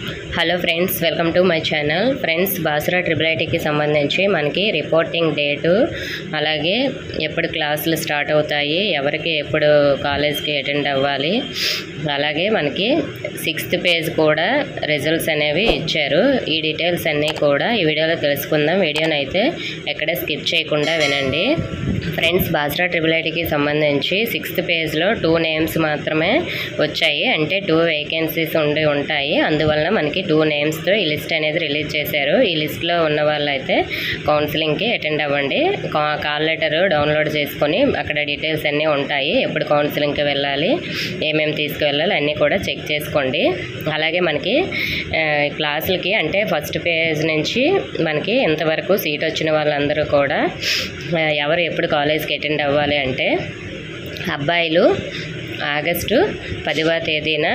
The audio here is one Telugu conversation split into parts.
Hello friends, welcome to my channel. Friends, Basara triple ఐటీకి సంబంధించి మనకి రిపోర్టింగ్ డేటు, అలాగే ఎప్పుడు క్లాసులు స్టార్ట్ అవుతాయి, ఎవరికి ఎప్పుడు కాలేజ్కి అటెండ్ అవ్వాలి, అలాగే మనకి 6th పేజ్ కూడా రిజల్ట్స్ అనేవి ఇచ్చారు. ఈ డీటెయిల్స్ అన్నీ కూడా ఈ వీడియోలో తెలుసుకుందాం. వీడియోని అయితే ఎక్కడ స్కిప్ చేయకుండా వినండి. ఫ్రెండ్స్, బాసరా ట్రిపుల్ ఐటీకి సంబంధించి 6th పేజ్లో 2 నేమ్స్ మాత్రమే వచ్చాయి. అంటే 2 వేకెన్సీస్ ఉంటాయి. అందువల్ల మనకి 2 నేమ్స్తో ఈ లిస్ట్ అనేది రిలీజ్ చేశారు. ఈ లిస్ట్లో ఉన్న వాళ్ళైతే కౌన్సిలింగ్కి అటెండ్ అవ్వండి. కాల్ లెటర్ డౌన్లోడ్ చేసుకొని అక్కడ డీటెయిల్స్ అన్నీ ఉంటాయి. ఎప్పుడు కౌన్సిలింగ్కి వెళ్ళాలి, ఏమేమి తీసుకువెళ్ళాలి అన్నీ కూడా చెక్ చేసుకోండి. అలాగే మనకి క్లాసులకి అంటే 1st పేజ్ నుంచి మనకి ఇంతవరకు సీట్ వచ్చిన వాళ్ళందరూ కూడా ఎవరు ఎప్పుడు కాలేజ్కి అటెండ్ అవ్వాలి అంటే, అబ్బాయిలు ఆగస్టు 10వ తేదీన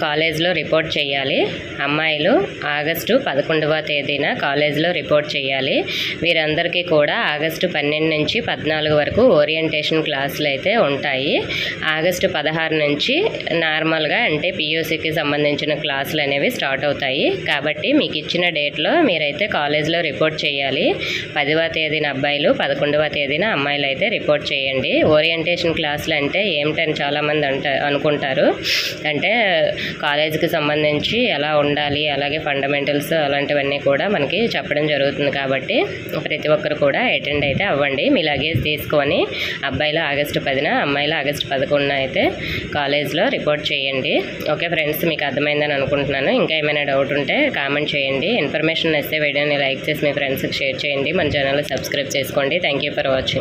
కాలేజ్లో రిపోర్ట్ చేయాలి, అమ్మాయిలు ఆగస్టు 11వ తేదీన కాలేజ్లో రిపోర్ట్ చేయాలి. వీరందరికీ కూడా ఆగస్టు 12 నుంచి 14 వరకు ఓరియంటేషన్ క్లాసులు అయితే ఉంటాయి. ఆగస్టు 16 నుంచి నార్మల్గా అంటే పియూసీకి సంబంధించిన క్లాసులు అనేవి స్టార్ట్ అవుతాయి. కాబట్టి మీకు ఇచ్చిన డేట్లో మీరైతే కాలేజ్లో రిపోర్ట్ చేయాలి. 10వ తేదీన అబ్బాయిలు, 11వ తేదీన అమ్మాయిలు అయితే రిపోర్ట్ చేయండి. ఓరియంటేషన్ క్లాసులు అంటే ఏమిటని చాలామంది అనుకుంటారు. అంటే కాలేజీకి సంబంధించి ఎలా ఉండాలి, అలాగే ఫండమెంటల్స్ అలాంటివన్నీ కూడా మనకి చెప్పడం జరుగుతుంది. కాబట్టి ప్రతి ఒక్కరు కూడా అటెండ్ అయితే అవ్వండి. మీ లగేజ్ తీసుకొని అబ్బాయిలు ఆగస్టు 10న, అమ్మాయిలు ఆగస్టు 11న అయితే కాలేజ్లో రిపోర్ట్ చేయండి. ఓకే ఫ్రెండ్స్, మీకు అర్థమైందని అనుకుంటున్నాను. ఇంకా ఏమైనా డౌట్ ఉంటే కామెంట్ చేయండి. ఇన్ఫర్మేషన్ నచ్చితే వీడియోని లైక్ చేసి మీ ఫ్రెండ్స్కి షేర్ చేయండి. మన ఛానల్ సబ్స్క్రైబ్ చేసుకోండి. Thank you for watching.